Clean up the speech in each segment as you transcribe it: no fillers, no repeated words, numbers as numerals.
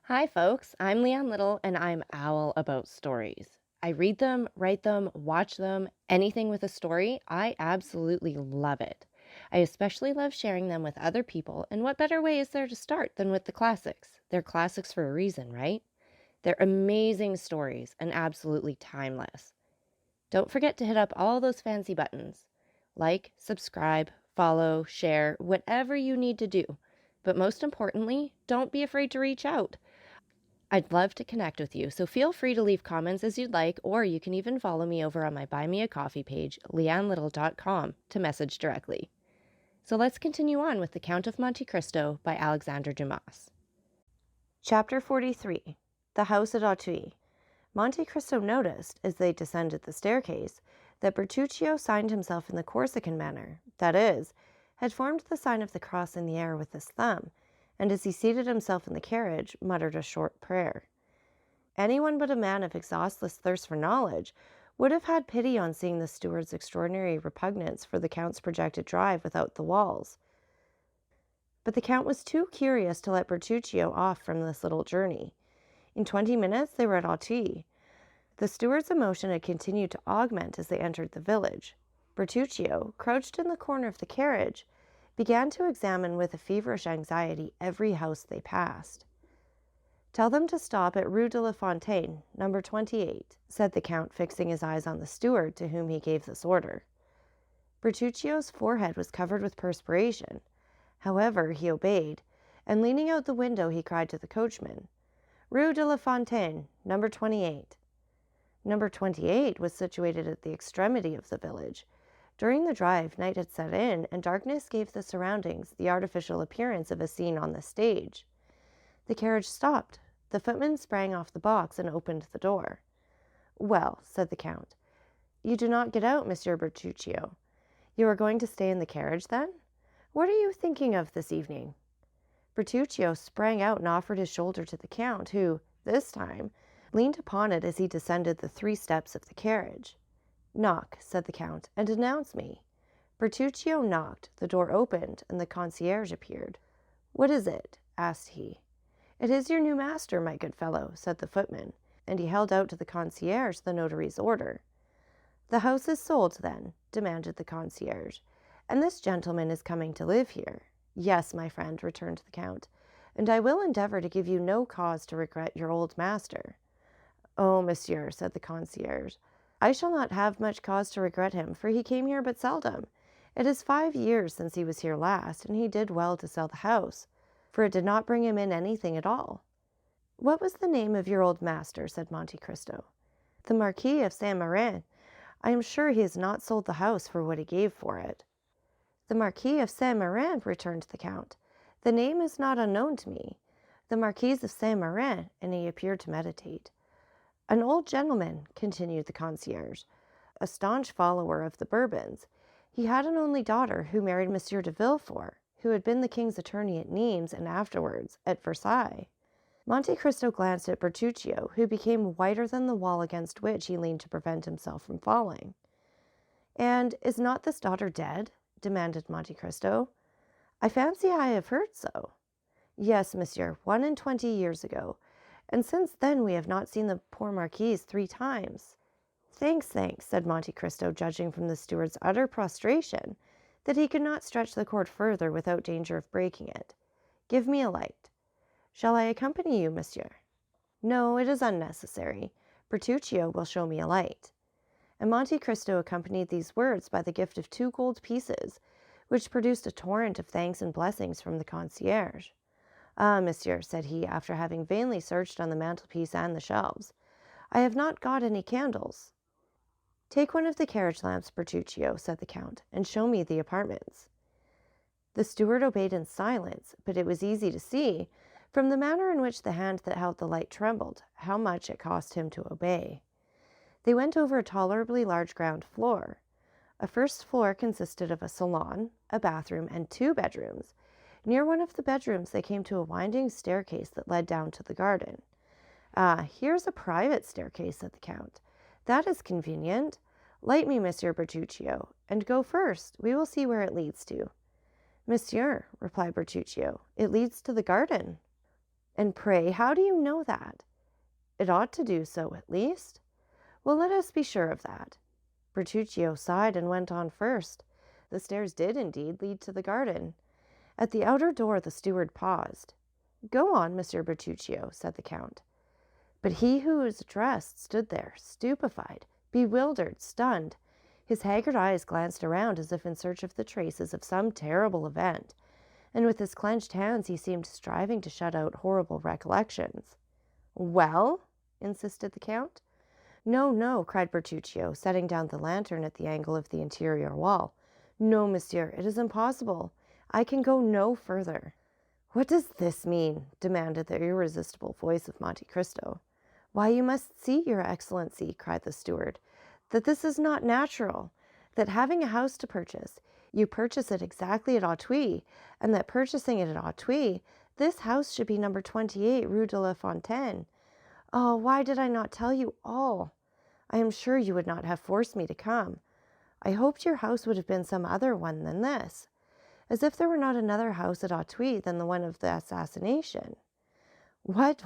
Hi, folks. I'm Leanne Little, and I'm owl about stories. I read them, write them, watch them, anything with a story. I absolutely love it. I especially love sharing them with other people, and what better way is there to start than with the classics? They're classics for a reason, right? They're amazing stories and absolutely timeless. Don't forget to hit up all those fancy buttons. Like, subscribe, follow, share, whatever you need to do. But most importantly, don't be afraid to reach out. I'd love to connect with you, so feel free to leave comments as you'd like, or you can even follow me over on my Buy Me a Coffee page, leannelittle.com, to message directly. So let's continue on with The Count of Monte Cristo by Alexandre Dumas. Chapter 43. The House at Auteuil. Monte Cristo noticed, as they descended the staircase, that Bertuccio signed himself in the Corsican manner, that is, had formed the sign of the cross in the air with his thumb, and as he seated himself in the carriage, muttered a short prayer. Anyone but a man of exhaustless thirst for knowledge would have had pity on seeing the steward's extraordinary repugnance for the Count's projected drive without the walls. But the Count was too curious to let Bertuccio off from this little journey. In 20 minutes they were at Auteuil. The steward's emotion had continued to augment as they entered the village. Bertuccio, crouched in the corner of the carriage, began to examine with a feverish anxiety every house they passed. "Tell them to stop at Rue de la Fontaine, number 28, said the Count, fixing his eyes on the steward, to whom he gave this order. Bertuccio's forehead was covered with perspiration. However, he obeyed, and leaning out the window, he cried to the coachman, "Rue de la Fontaine, number 28. Number 28 was situated at the extremity of the village. During the drive, night had set in, and darkness gave the surroundings the artificial appearance of a scene on the stage. The carriage stopped. The footman sprang off the box and opened the door. "Well," said the Count, "you do not get out, Monsieur Bertuccio. You are going to stay in the carriage, then? What are you thinking of this evening?" Bertuccio sprang out and offered his shoulder to the Count, who, this time, leaned upon it as he descended the 3 steps of the carriage. "Knock," said the Count, "and announce me." Bertuccio knocked, the door opened, and the concierge appeared. "What is it?" asked he. "It is your new master, my good fellow," said the footman, and he held out to the concierge the notary's order. "The house is sold, then?" demanded the concierge. "And this gentleman is coming to live here?" "Yes, my friend," returned the Count, "and I will endeavor to give you no cause to regret your old master." "Oh, monsieur," said the concierge, "I shall not have much cause to regret him, for he came here but seldom. It is 5 years since he was here last, and he did well to sell the house, for it did not bring him in anything at all." "What was the name of your old master?" said Monte Cristo. "The Marquis of Saint-Méran. I am sure he has not sold the house for what he gave for it." "The Marquis of Saint-Méran," returned the Count. "The name is not unknown to me. The Marquis of Saint-Méran," and he appeared to meditate. "An old gentleman," continued the concierge, "a staunch follower of the Bourbons. He had an only daughter who married Monsieur de Villefort, who had been the king's attorney at Nimes and afterwards at Versailles." Monte Cristo glanced at Bertuccio, who became whiter than the wall against which he leaned to prevent himself from falling. "And is not this daughter dead?" demanded Monte Cristo. "I fancy I have heard so." "Yes, monsieur, 21 years ago, and since then we have not seen the poor marquise 3 times. "Thanks," said Monte Cristo, judging from the steward's utter prostration that he could not stretch the cord further without danger of breaking it. "Give me a light." "Shall I accompany you, monsieur?" "No, it is unnecessary. Bertuccio will show me a light." And Monte Cristo accompanied these words by the gift of 2 gold pieces, which produced a torrent of thanks and blessings from the concierge. "Ah, monsieur," said he, after having vainly searched on the mantelpiece and the shelves, "I have not got any candles." "Take one of the carriage lamps, Bertuccio," said the Count, "and show me the apartments." The steward obeyed in silence, but it was easy to see, from the manner in which the hand that held the light trembled, how much it cost him to obey. They went over a tolerably large ground floor. A first floor consisted of a salon, a bathroom, and 2 bedrooms. Near one of the bedrooms they came to a winding staircase that led down to the garden. "Ah, here's a private staircase," said the Count. "That is convenient. Light me, Monsieur Bertuccio, and go first. We will see where it leads to." "Monsieur," replied Bertuccio, "it leads to the garden." And pray, how do you know that? It ought to do so, at least. Well, let us be sure of that. Bertuccio sighed and went on first. The stairs did indeed lead to the garden. At the outer door the steward paused. Go on, Monsieur Bertuccio, said the Count. But he who was addressed stood there, stupefied, bewildered, stunned. His haggard eyes glanced around as if in search of the traces of some terrible event, and with his clenched hands he seemed striving to shut out horrible recollections. Well? Insisted the Count. No, no, cried Bertuccio, setting down the lantern at the angle of the interior wall. No, monsieur, it is impossible. I can go no further. What does this mean? Demanded the irresistible voice of Monte Cristo. Why, you must see, your excellency, cried the steward, that this is not natural, that having a house to purchase, you purchase it exactly at Auteuil, and that purchasing it at Auteuil, this house should be number 28 Rue de la Fontaine. Oh, why did I not tell you all? I am sure you would not have forced me to come. I hoped your house would have been some other one than this. As if there were not another house at Auteuil than the one of the assassination. What?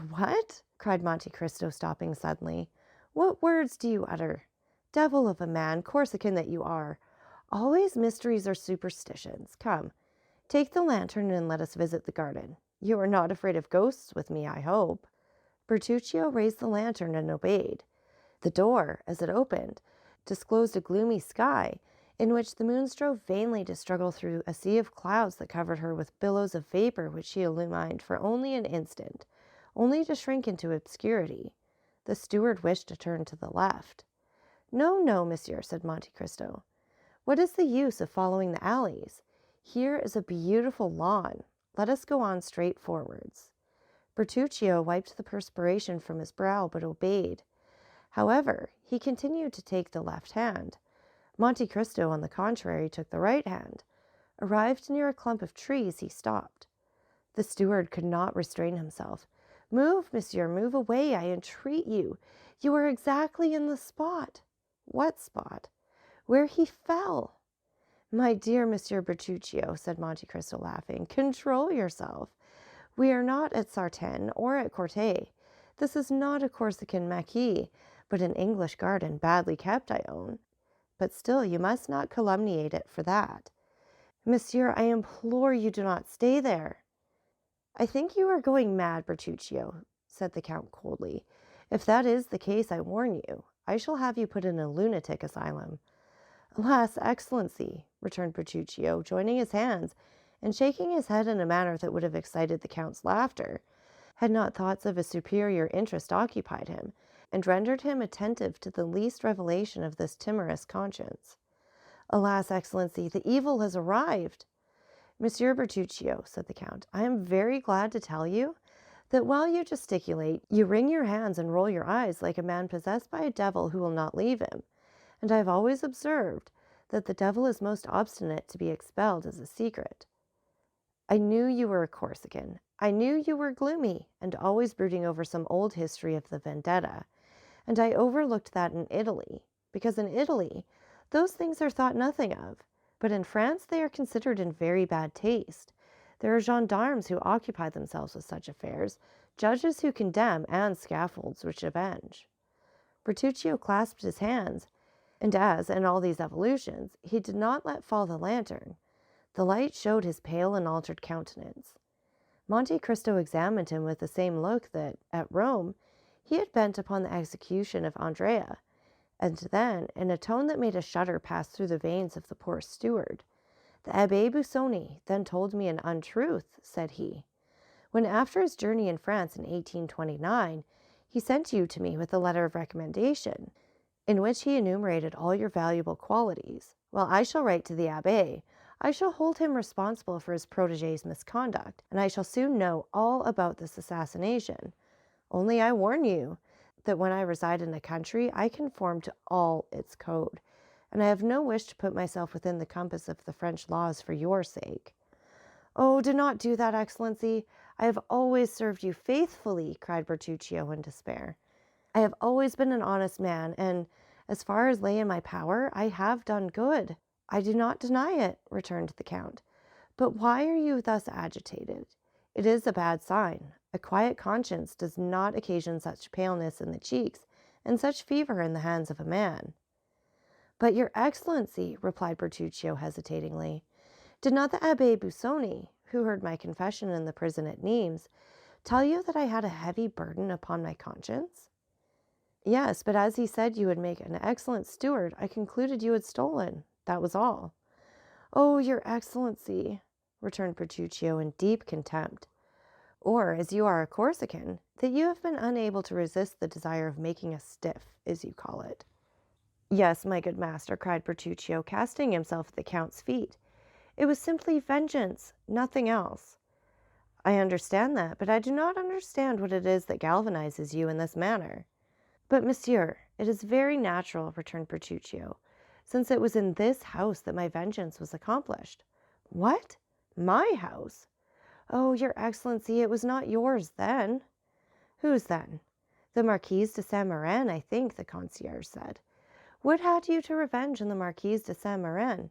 Cried Monte Cristo, stopping suddenly. What words do you utter? Devil of a man, Corsican that you are. Always mysteries or superstitions. Come, take the lantern and let us visit the garden. You are not afraid of ghosts with me, I hope. Bertuccio raised the lantern and obeyed. The door, as it opened, disclosed a gloomy sky, in which the moon strove vainly to struggle through a sea of clouds that covered her with billows of vapor which she illumined for only an instant, only to shrink into obscurity. The steward wished to turn to the left. No, no, monsieur, said Monte Cristo. What is the use of following the alleys? Here is a beautiful lawn. Let us go on straight forwards. Bertuccio wiped the perspiration from his brow, but obeyed. However, he continued to take the left hand. Monte Cristo, on the contrary, took the right hand. Arrived near a clump of trees, he stopped. The steward could not restrain himself. Move, monsieur, move away, I entreat you. You are exactly in the spot. What spot? Where he fell. My dear Monsieur Bertuccio, said Monte Cristo, laughing, control yourself. We are not at Sartène or at Corte. This is not a Corsican maquis, but an English garden, badly kept, I own. But still, you must not calumniate it for that. Monsieur, I implore you do not stay there. I think you are going mad, Bertuccio, said the Count coldly. If that is the case, I warn you, I shall have you put in a lunatic asylum. Alas, excellency, returned Bertuccio, joining his hands and shaking his head in a manner that would have excited the Count's laughter, had not thoughts of a superior interest occupied him, and rendered him attentive to the least revelation of this timorous conscience. Alas, excellency, the evil has arrived. Monsieur Bertuccio, said the Count, I am very glad to tell you that while you gesticulate, you wring your hands and roll your eyes like a man possessed by a devil who will not leave him, and I have always observed that the devil is most obstinate to be expelled as a secret. I knew you were a Corsican. I knew you were gloomy, and always brooding over some old history of the vendetta, and I overlooked that in Italy, because in Italy those things are thought nothing of, but in France they are considered in very bad taste. There are gendarmes who occupy themselves with such affairs, judges who condemn, and scaffolds which avenge. Bertuccio clasped his hands, and as, in all these evolutions, he did not let fall the lantern, the light showed his pale and altered countenance. Monte Cristo examined him with the same look that, at Rome, he had bent upon the execution of Andrea, and then, in a tone that made a shudder pass through the veins of the poor steward, the Abbé Busoni then told me an untruth, said he, when after his journey in France in 1829, he sent you to me with a letter of recommendation, in which he enumerated all your valuable qualities. Well, I shall write to the Abbé. I shall hold him responsible for his protégé's misconduct, and I shall soon know all about this assassination. Only I warn you that when I reside in a country, I conform to all its code, and I have no wish to put myself within the compass of the French laws for your sake. Oh, do not do that, excellency. I have always served you faithfully, cried Bertuccio in despair. I have always been an honest man, and, as far as lay in my power, I have done good. I do not deny it, returned the Count. But why are you thus agitated? It is a bad sign. A quiet conscience does not occasion such paleness in the cheeks and such fever in the hands of a man. But, Your Excellency, replied Bertuccio hesitatingly, did not the Abbé Busoni, who heard my confession in the prison at Nimes, tell you that I had a heavy burden upon my conscience? Yes, but as he said you would make an excellent steward, I concluded you had stolen. That was all. Oh, Your Excellency, returned Bertuccio in deep contempt. Or, as you are a Corsican, that you have been unable to resist the desire of making us stiff, as you call it. Yes, my good master, cried Bertuccio, casting himself at the Count's feet. It was simply vengeance, nothing else. I understand that, but I do not understand what it is that galvanizes you in this manner. But, monsieur, it is very natural, returned Bertuccio, since it was in this house that my vengeance was accomplished. What? My house? Oh, Your Excellency, it was not yours then. Whose then? The Marquise de Saint-Méran, I think, the concierge said. What had you to revenge on the Marquise de Saint-Méran?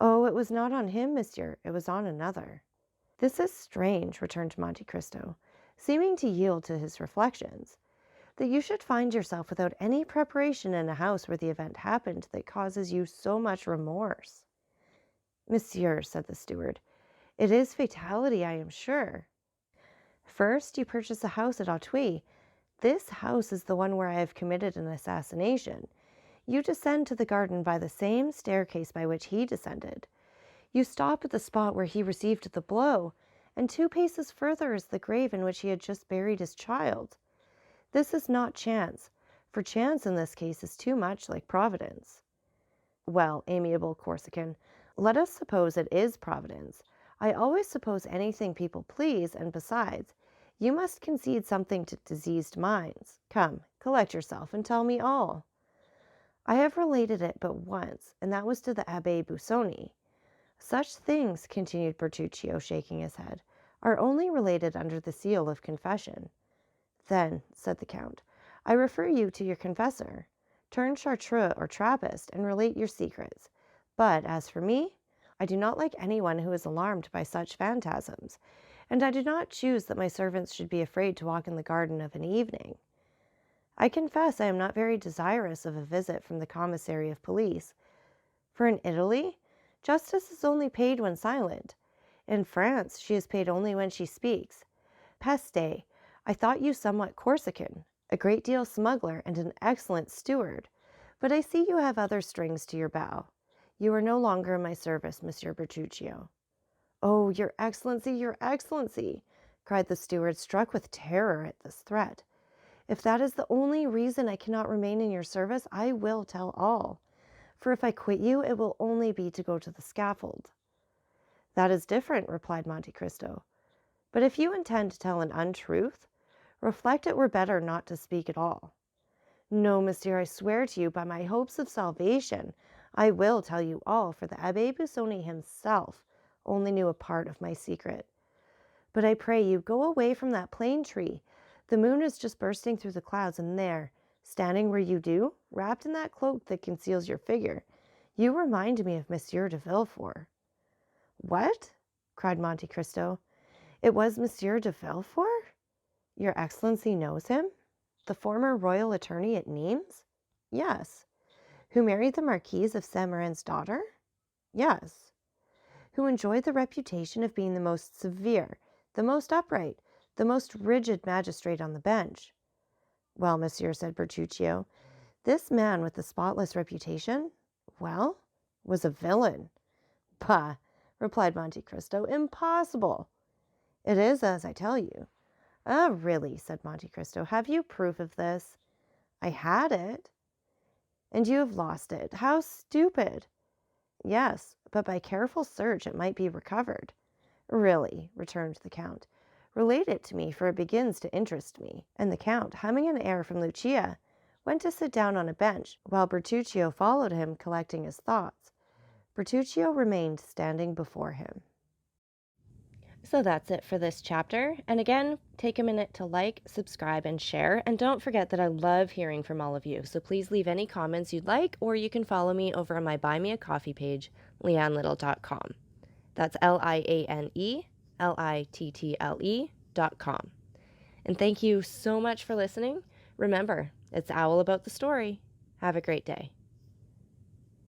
Oh, it was not on him, monsieur, it was on another. This is strange, returned Monte Cristo, seeming to yield to his reflections, that you should find yourself without any preparation in a house where the event happened that causes you so much remorse. Monsieur, said the steward, it is fatality, I am sure. First, you purchase a house at Auteuil. This house is the one where I have committed an assassination. You descend to the garden by the same staircase by which he descended. You stop at the spot where he received the blow, and 2 paces further is the grave in which he had just buried his child. This is not chance, for chance in this case is too much like Providence. Well, amiable Corsican, let us suppose it is Providence. I always suppose anything people please, and besides, you must concede something to diseased minds. Come, collect yourself and tell me all. I have related it but once, and that was to the Abbé Busoni. Such things, continued Bertuccio, shaking his head, are only related under the seal of confession. Then, said the Count, I refer you to your confessor. Turn Chartreux or Trappist and relate your secrets. But, as for me, I do not like anyone who is alarmed by such phantasms, and I do not choose that my servants should be afraid to walk in the garden of an evening. I confess I am not very desirous of a visit from the commissary of police, for in Italy, justice is only paid when silent. In France, she is paid only when she speaks. Peste, I thought you somewhat Corsican, a great deal smuggler, and an excellent steward, but I see you have other strings to your bow. You are no longer in my service, Monsieur Bertuccio. Oh, Your Excellency, cried the steward, struck with terror at this threat. If that is the only reason I cannot remain in your service, I will tell all. For if I quit you, it will only be to go to the scaffold. That is different, replied Monte Cristo. But if you intend to tell an untruth, reflect it were better not to speak at all. No, monsieur, I swear to you, by my hopes of salvation, I will tell you all, for the Abbé Busoni himself only knew a part of my secret. But I pray you, go away from that plane tree. The moon is just bursting through the clouds, and there, standing where you do, wrapped in that cloak that conceals your figure, you remind me of Monsieur de Villefort. What? Cried Monte Cristo. It was Monsieur de Villefort? Your Excellency knows him? The former royal attorney at Nimes? Yes. Who married the Marquise of Saint-Méran's daughter? Yes. Who enjoyed the reputation of being the most severe, the most upright, the most rigid magistrate on the bench. Well, monsieur, said Bertuccio, this man with the spotless reputation, well, was a villain. Bah, replied Monte Cristo, impossible. It is as I tell you. Ah, really, said Monte Cristo, have you proof of this? I had it. And you have lost it. How stupid. Yes, but by careful search it might be recovered. Really, returned the Count. Relate it to me, for it begins to interest me. And the Count, humming an air from Lucia, went to sit down on a bench, while Bertuccio followed him, collecting his thoughts. Bertuccio remained standing before him. So that's it for this chapter. And again, take a minute to like, subscribe, and share. And don't forget that I love hearing from all of you. So please leave any comments you'd like, or you can follow me over on my Buy Me a Coffee page, leannelittle.com. That's LianeLittle.com. And thank you so much for listening. Remember, it's Owl About the Story. Have a great day.